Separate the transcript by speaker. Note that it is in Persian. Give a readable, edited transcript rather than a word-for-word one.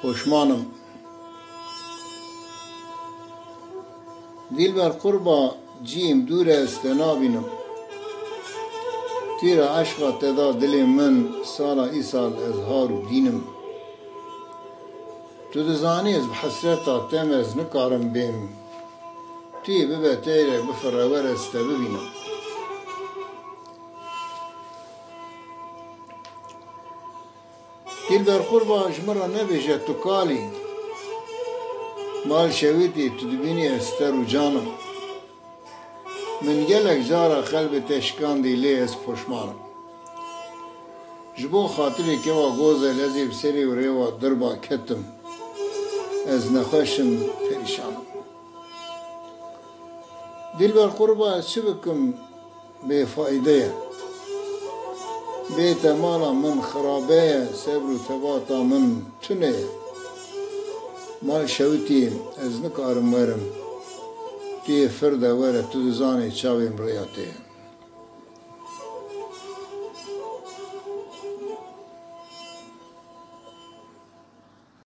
Speaker 1: پشمانم دیل بر قربا جیم دور است نابینم تیرا عشقا تدا دل من سالا ای سال اظهار و دینم تو دزانی از بحسرتا تم از نکارم بیم توی ببه تیره بفرور است ببینم دیل بر قربا جمرا نبیجه تو کالی مال شویدی تو دبینی استر و جانم من گلک جارا قلب تشکان دی لی از پشمانم جبو خاطری که و گوزه لذیب سری و ریوا دربا کتم از نخوشم پریشانم دیل بر قربا از چه بکم بیفایده بیت مالا من خرابه صبر و ثباتا من تونه مال شویتی از نکارم ورم توی فرده وره تو دزانی چاویم ریاته